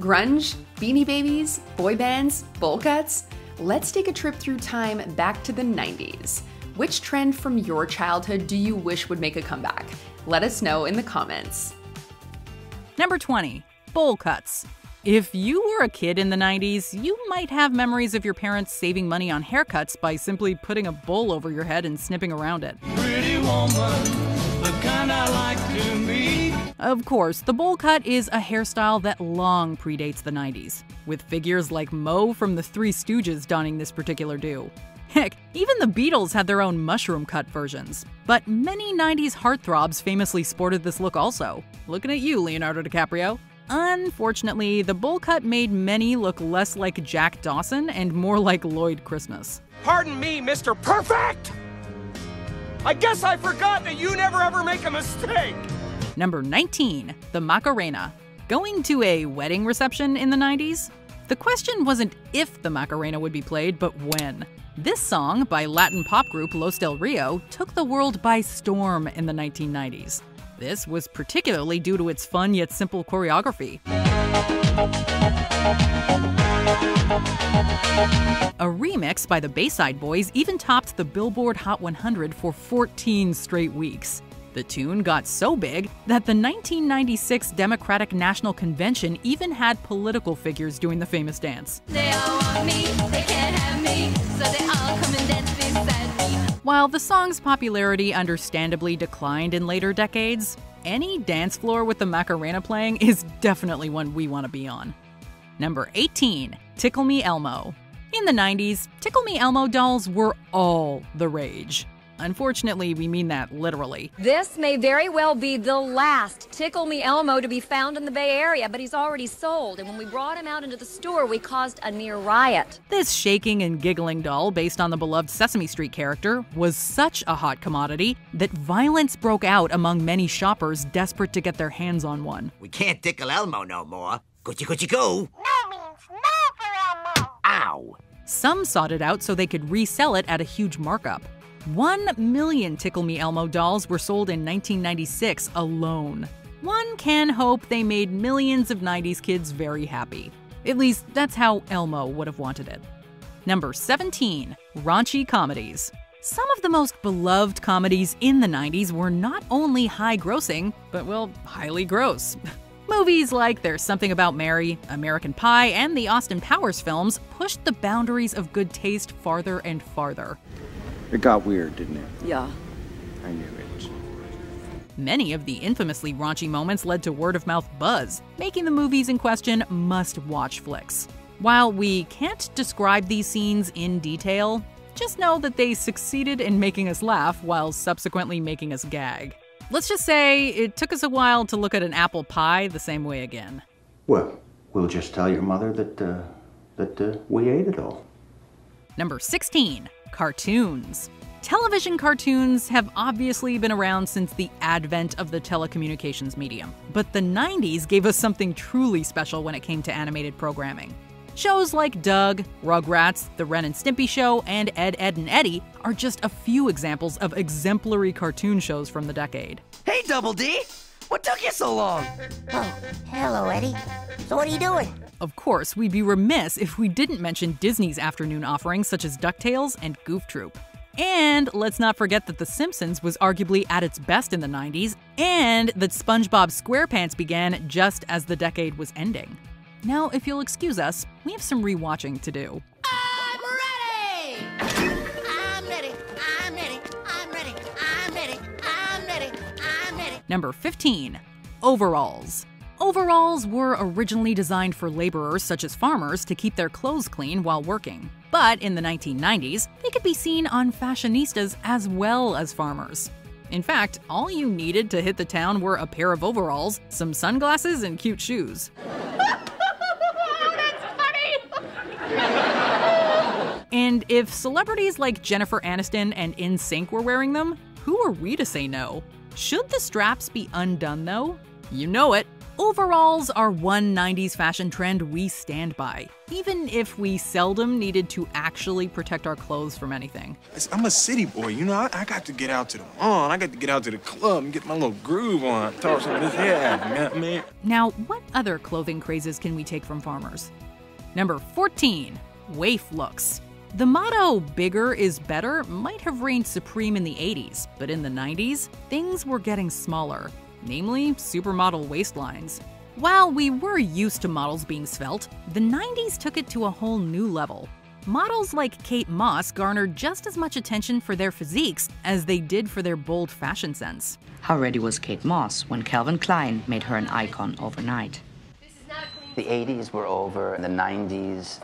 Grunge, Beanie Babies, boy bands, bowl cuts? Let's take a trip through time back to the 90s. Which trend from your childhood do you wish would make a comeback? Let us know in the comments. Number 20. Bowl cuts. If you were a kid in the 90s, you might have memories of your parents saving money on haircuts by simply putting a bowl over your head and snipping around it. Pretty woman, the kind I like to meet. Of course, the bowl cut is a hairstyle that long predates the 90s, with figures like Moe from the Three Stooges donning this particular do. Heck, even the Beatles had their own mushroom cut versions. But many 90s heartthrobs famously sported this look also. Looking at you, Leonardo DiCaprio. Unfortunately, the bowl cut made many look less like Jack Dawson and more like Lloyd Christmas. Pardon me, Mr. Perfect! I guess I forgot that you never ever make a mistake! Number 19. The Macarena. Going to a wedding reception in the 90s? The question wasn't if the Macarena would be played, but when. This song, by Latin pop group Los Del Rio, took the world by storm in the 1990s. This was particularly due to its fun yet simple choreography. A remix by the Bayside Boys even topped the Billboard Hot 100 for 14 straight weeks. The tune got so big that the 1996 Democratic National Convention even had political figures doing the famous dance. They all want me, they can't have me, so they all come and dance beside me. While the song's popularity understandably declined in later decades, any dance floor with the Macarena playing is definitely one we want to be on. Number 18. Tickle Me Elmo. In the 90s, Tickle Me Elmo dolls were all the rage. Unfortunately, we mean that literally. This may very well be the last Tickle Me Elmo to be found in the Bay Area, but he's already sold, and when we brought him out into the store, we caused a near riot. This shaking and giggling doll, based on the beloved Sesame Street character, was such a hot commodity that violence broke out among many shoppers desperate to get their hands on one. We can't tickle Elmo no more. Coochie coochie coo. No means no for Elmo. Ow. Some sought it out so they could resell it at a huge markup. 1 million Tickle Me Elmo dolls were sold in 1996 alone. One can hope they made millions of 90s kids very happy. At least, that's how Elmo would have wanted it. Number 17. Raunchy comedies. Some of the most beloved comedies in the 90s were not only high-grossing, but, well, highly gross. Movies like There's Something About Mary, American Pie, and the Austin Powers films pushed the boundaries of good taste farther and farther. It got weird, didn't it? Yeah. I knew it. Many of the infamously raunchy moments led to word-of-mouth buzz, making the movies in question must-watch flicks. While we can't describe these scenes in detail, just know that they succeeded in making us laugh while subsequently making us gag. Let's just say it took us a while to look at an apple pie the same way again. Well, we'll just tell your mother that we ate it all. Number 16. Cartoons. Television cartoons have obviously been around since the advent of the telecommunications medium, but the 90s gave us something truly special when it came to animated programming. Shows like Doug, Rugrats, The Ren and Stimpy Show, and Ed, Edd and Eddy are just a few examples of exemplary cartoon shows from the decade. Hey, Double D! What took you so long? Oh, hello, Eddie. So what are you doing? Of course, we'd be remiss if we didn't mention Disney's afternoon offerings such as DuckTales and Goof Troop. And let's not forget that The Simpsons was arguably at its best in the 90s, and that SpongeBob SquarePants began just as the decade was ending. Now, if you'll excuse us, we have some rewatching to do. I'm ready! I'm ready, I'm ready, I'm ready, I'm ready, I'm ready, I'm ready. Number 15. Overalls. Overalls were originally designed for laborers such as farmers to keep their clothes clean while working. But in the 1990s, they could be seen on fashionistas as well as farmers. In fact, all you needed to hit the town were a pair of overalls, some sunglasses, and cute shoes. And if celebrities like Jennifer Aniston and NSYNC were wearing them, who are we to say no? Should the straps be undone though? You know it, Overalls are one 90s fashion trend we stand by, even if we seldom needed to actually protect our clothes from anything. I'm a city boy, you know, I got to get out to the mall, and I got to get out to the club and get my little groove on. Talk some of this hair, man. Now, what other clothing crazes can we take from farmers? Number 14, Wai Looks. The motto, bigger is better, might have reigned supreme in the 80s, but in the 90s, things were getting smaller, namely supermodel waistlines. While we were used to models being svelte, the 90s took it to a whole new level. Models like Kate Moss garnered just as much attention for their physiques as they did for their bold fashion sense. How ready was Kate Moss when Calvin Klein made her an icon overnight? The 80s were over, and the 90s,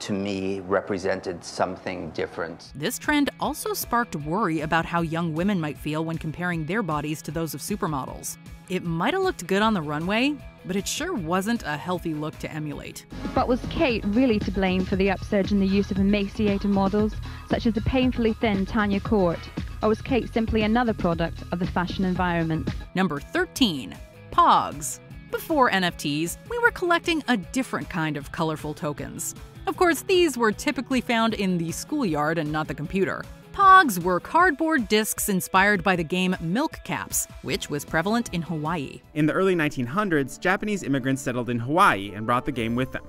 to me, represented something different. This trend also sparked worry about how young women might feel when comparing their bodies to those of supermodels. It might have looked good on the runway, but it sure wasn't a healthy look to emulate. But was Kate really to blame for the upsurge in the use of emaciated models, such as the painfully thin Tanya Court? Or was Kate simply another product of the fashion environment? Number 13, Pogs. Before NFTs, we were collecting a different kind of colorful tokens. Of course, these were typically found in the schoolyard and not the computer. Pogs were cardboard discs inspired by the game Milk Caps, which was prevalent in Hawaii. In the early 1900s, Japanese immigrants settled in Hawaii and brought the game with them.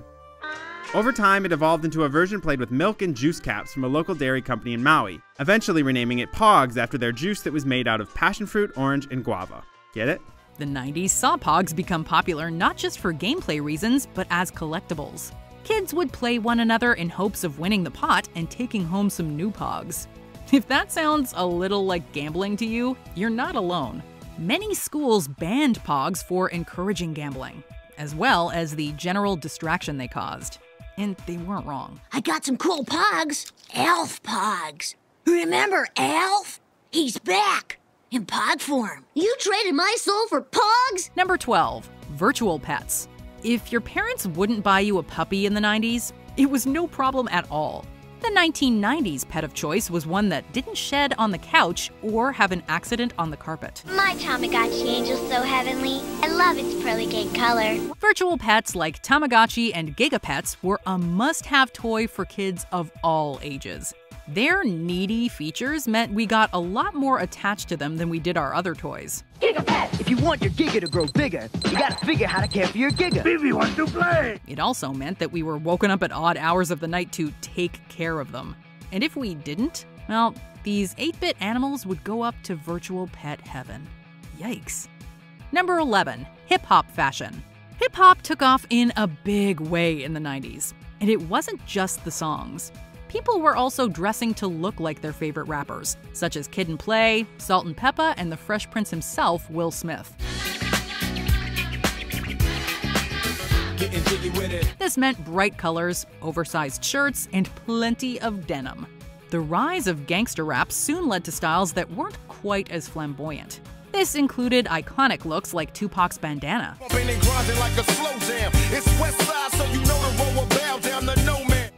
Over time, it evolved into a version played with milk and juice caps from a local dairy company in Maui, eventually renaming it Pogs after their juice that was made out of passion fruit, orange, and guava. Get it? The 90s saw Pogs become popular not just for gameplay reasons, but as collectibles. Kids would play one another in hopes of winning the pot and taking home some new Pogs. If that sounds a little like gambling to you, you're not alone. Many schools banned Pogs for encouraging gambling, as well as the general distraction they caused. And they weren't wrong. I got some cool Pogs. Elf Pogs. Remember Elf? He's back. In Pog form. You traded my soul for Pogs? Number 12, virtual pets. If your parents wouldn't buy you a puppy in the 90s, it was no problem at all. The 1990s pet of choice was one that didn't shed on the couch or have an accident on the carpet. My Tamagotchi angel's so heavenly. I love its pearly gate color. Virtual pets like Tamagotchi and Gigapets were a must-have toy for kids of all ages. Their needy features meant we got a lot more attached to them than we did our other toys. Gigapet! If you want your Giga to grow bigger, you gotta figure how to care for your Giga. Baby wants to play! It also meant that we were woken up at odd hours of the night to take care of them. And if we didn't, well, these 8-bit animals would go up to virtual pet heaven. Yikes. Number 11, HipHop Fashion. Hip-hop took off in a big way in the 90s. And it wasn't just the songs. People were also dressing to look like their favorite rappers, such as Kid and Play, Salt and Peppa, and the Fresh Prince himself, Will Smith. This meant bright colors, oversized shirts, and plenty of denim. The rise of gangster rap soon led to styles that weren't quite as flamboyant. This included iconic looks like Tupac's bandana.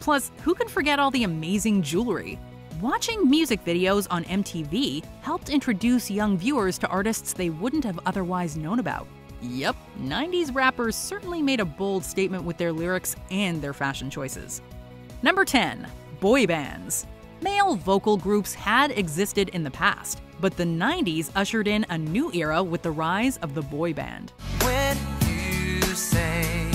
Plus, who can forget all the amazing jewelry? Watching music videos on MTV helped introduce young viewers to artists they wouldn't have otherwise known about. Yep, 90s rappers certainly made a bold statement with their lyrics and their fashion choices. Number 10, boy bands. Male vocal groups had existed in the past, but the 90s ushered in a new era with the rise of the boy band. When you say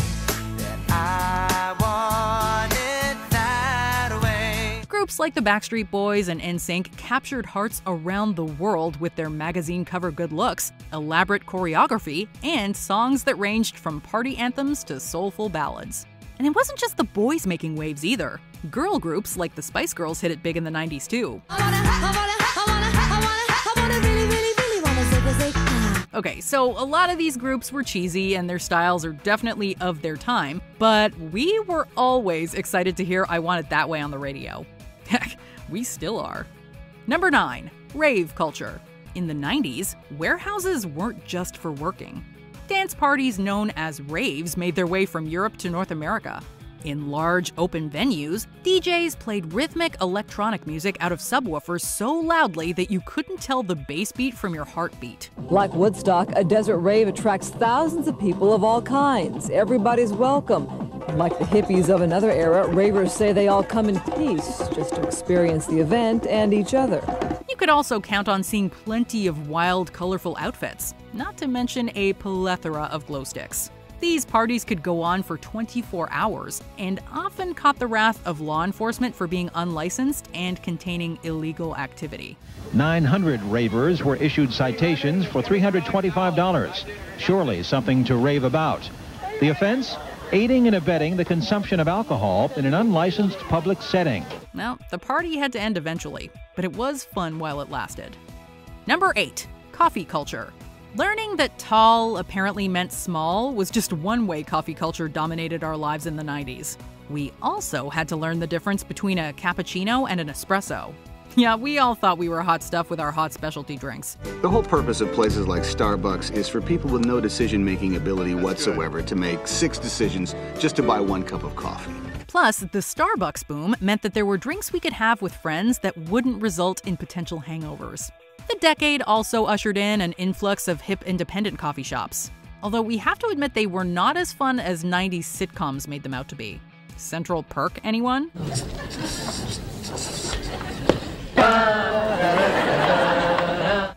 that I want it that way. Groups like the Backstreet Boys and NSYNC captured hearts around the world with their magazine cover good looks, elaborate choreography, and songs that ranged from party anthems to soulful ballads. And it wasn't just the boys making waves either. Girl groups like the Spice Girls hit it big in the 90s too. Okay, so a lot of these groups were cheesy and their styles are definitely of their time, but we were always excited to hear I Want It That Way on the radio. Heck, we still are. Number 9, Rave Culture. In the 90s, warehouses weren't just for working. Dance parties known as raves made their way from Europe to North America. In large, open venues, DJs played rhythmic electronic music out of subwoofers so loudly that you couldn't tell the bass beat from your heartbeat. Like Woodstock, a desert rave attracts thousands of people of all kinds. Everybody's welcome. Like the hippies of another era, ravers say they all come in peace just to experience the event and each other. You could also count on seeing plenty of wild, colorful outfits, not to mention a plethora of glow sticks. These parties could go on for 24 hours and often caught the wrath of law enforcement for being unlicensed and containing illegal activity. 900 ravers were issued citations for $325. Surely something to rave about. The offense? Aiding and abetting the consumption of alcohol in an unlicensed public setting. Well, the party had to end eventually, but it was fun while it lasted. Number 8. Coffee culture. Learning that tall apparently meant small was just one way coffee culture dominated our lives in the 90s. We also had to learn the difference between a cappuccino and an espresso. Yeah, we all thought we were hot stuff with our hot specialty drinks. The whole purpose of places like Starbucks is for people with no decision-making ability whatsoever to make 6 decisions just to buy 1 cup of coffee. Plus, the Starbucks boom meant that there were drinks we could have with friends that wouldn't result in potential hangovers. The decade also ushered in an influx of hip independent coffee shops, although we have to admit they were not as fun as 90s sitcoms made them out to be. Central Perk, anyone?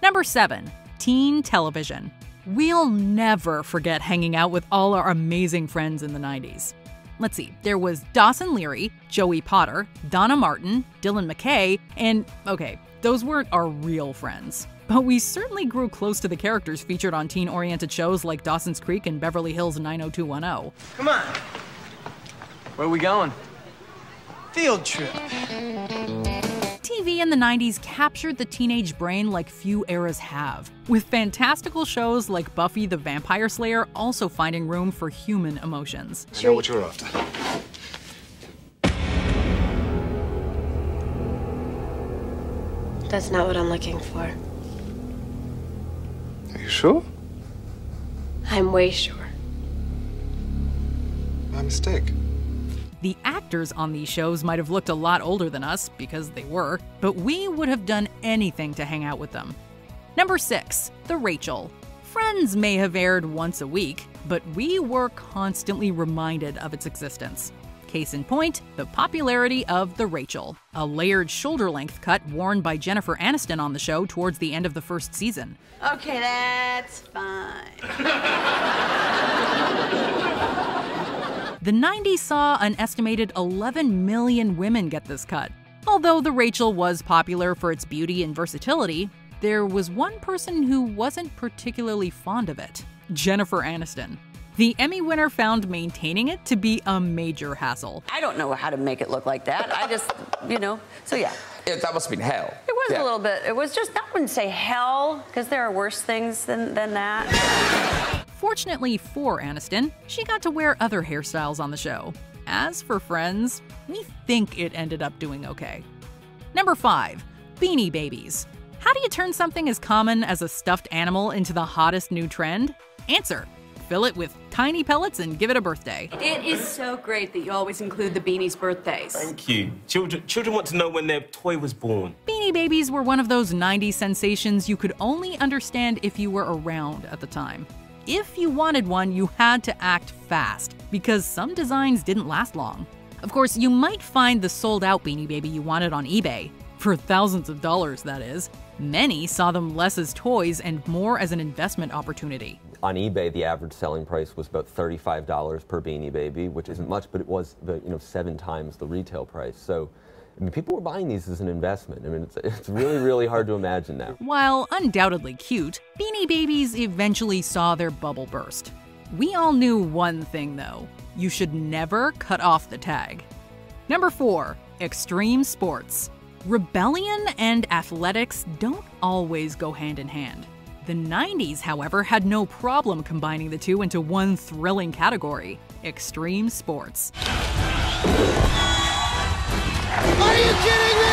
Number 7. Teen television. We'll never forget hanging out with all our amazing friends in the 90s. Let's see, there was Dawson Leary, Joey Potter, Donna Martin, Dylan McKay, and, okay, those weren't our real friends. But we certainly grew close to the characters featured on teen-oriented shows like Dawson's Creek and Beverly Hills 90210. Come on. Where are we going? Field trip. TV in the 90s captured the teenage brain like few eras have, with fantastical shows like Buffy the Vampire Slayer also finding room for human emotions. I know what you're after. That's not what I'm looking for. Are you sure? I'm way sure. My mistake. The actors on these shows might have looked a lot older than us, because they were, but we would have done anything to hang out with them. Number 6. The Rachel. Friends may have aired once a week, but we were constantly reminded of its existence. Case in point, the popularity of the Rachel, a layered shoulder-length cut worn by Jennifer Aniston on the show towards the end of the first season. Okay, that's fine. The 90s saw an estimated 11 million women get this cut. Although the Rachel was popular for its beauty and versatility, there was one person who wasn't particularly fond of it: Jennifer Aniston. The Emmy winner found maintaining it to be a major hassle. I don't know how to make it look like that. I just, so yeah. That must have been hell. It was a little bit. It was just, I wouldn't say hell, because there are worse things than that. Fortunately for Aniston, she got to wear other hairstyles on the show. As for Friends, we think it ended up doing okay. Number 5. Beanie Babies. How do you turn something as common as a stuffed animal into the hottest new trend? Answer: fill it with tiny pellets and give it a birthday. It is so great that you always include the Beanies' birthdays. Thank you. Children want to know when their toy was born. Beanie Babies were one of those 90s sensations you could only understand if you were around at the time. If you wanted one, you had to act fast, because some designs didn't last long. Of course, you might find the sold-out Beanie Baby you wanted on eBay. For thousands of dollars, that is. Many saw them less as toys and more as an investment opportunity. On eBay, the average selling price was about $35 per Beanie Baby, which isn't much, but it was 7 times the retail price. So, people were buying these as an investment. It's really, really hard to imagine now. While undoubtedly cute, Beanie Babies eventually saw their bubble burst. We all knew one thing, though: you should never cut off the tag. Number 4. Extreme sports. Rebellion and athletics don't always go hand in hand. The 90s, however, had no problem combining the two into one thrilling category: extreme sports. Are you kidding me?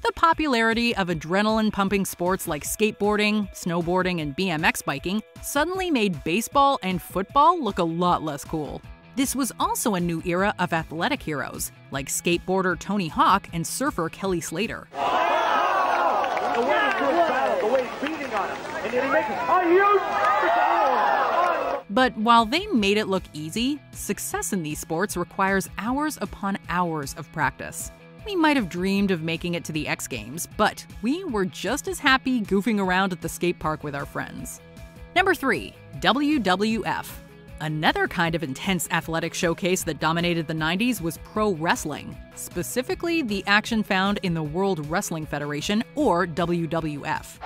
The popularity of adrenaline-pumping sports like skateboarding, snowboarding, and BMX biking suddenly made baseball and football look a lot less cool. This was also a new era of athletic heroes, like skateboarder Tony Hawk and surfer Kelly Slater. The way he's doing battle, the way he's beating on him, and then he makes a huge... But while they made it look easy, success in these sports requires hours upon hours of practice. We might have dreamed of making it to the X Games, but we were just as happy goofing around at the skate park with our friends. Number 3. WWF. Another kind of intense athletic showcase that dominated the 90s was pro wrestling, specifically the action found in the World Wrestling Federation, or WWF.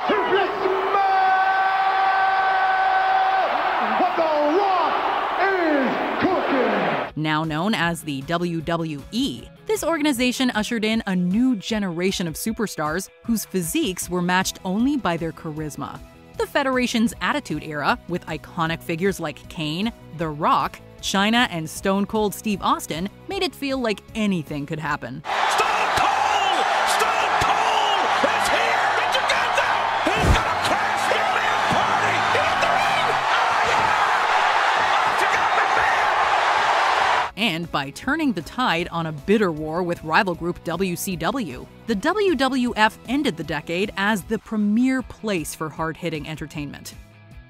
Now known as the WWE, this organization ushered in a new generation of superstars whose physiques were matched only by their charisma. The Federation's Attitude Era, with iconic figures like Kane, The Rock, Chyna, and Stone Cold Steve Austin, made it feel like anything could happen. And by turning the tide on a bitter war with rival group WCW, the WWF ended the decade as the premier place for hard-hitting entertainment.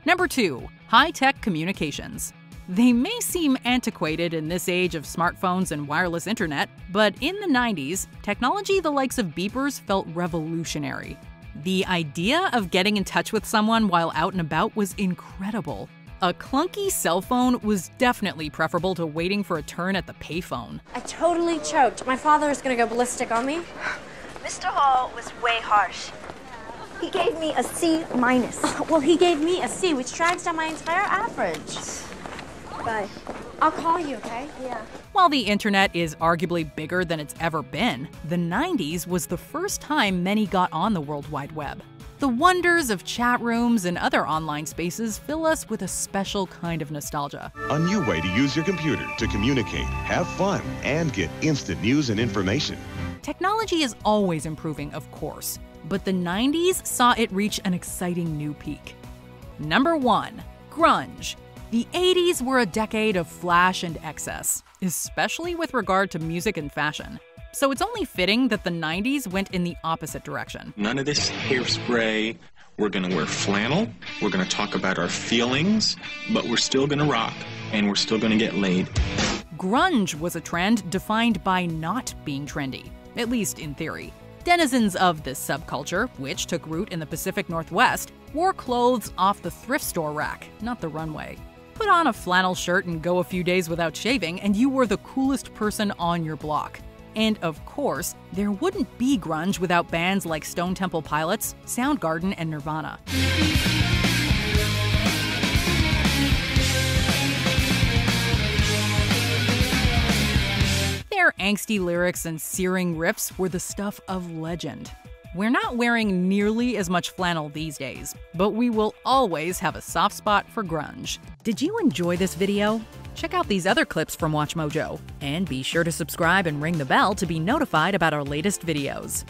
Number 2. HighTech Communications. They may seem antiquated in this age of smartphones and wireless internet, but in the 90s, technology the likes of beepers felt revolutionary. The idea of getting in touch with someone while out and about was incredible. A clunky cell phone was definitely preferable to waiting for a turn at the payphone. I totally choked. My father is gonna go ballistic on me. Mr. Hall was way harsh. He gave me a C-. Well, he gave me a C, which drags down my entire average. Bye. I'll call you, okay? Yeah. While the internet is arguably bigger than it's ever been, the 90s was the first time many got on the World Wide Web. The wonders of chat rooms and other online spaces fill us with a special kind of nostalgia. A new way to use your computer to communicate, have fun, and get instant news and information. Technology is always improving, of course, but the 90s saw it reach an exciting new peak. Number 1. Grunge. The 80s were a decade of flash and excess, especially with regard to music and fashion. So it's only fitting that the 90s went in the opposite direction. None of this hairspray. We're gonna wear flannel. We're gonna talk about our feelings, but we're still gonna rock, and we're still gonna get laid. Grunge was a trend defined by not being trendy, at least in theory. Denizens of this subculture, which took root in the Pacific Northwest, wore clothes off the thrift store rack, not the runway. Put on a flannel shirt and go a few days without shaving, and you were the coolest person on your block. And of course, there wouldn't be grunge without bands like Stone Temple Pilots, Soundgarden, and Nirvana. Their angsty lyrics and searing riffs were the stuff of legend. We're not wearing nearly as much flannel these days, but we will always have a soft spot for grunge. Did you enjoy this video? Check out these other clips from WatchMojo, and be sure to subscribe and ring the bell to be notified about our latest videos.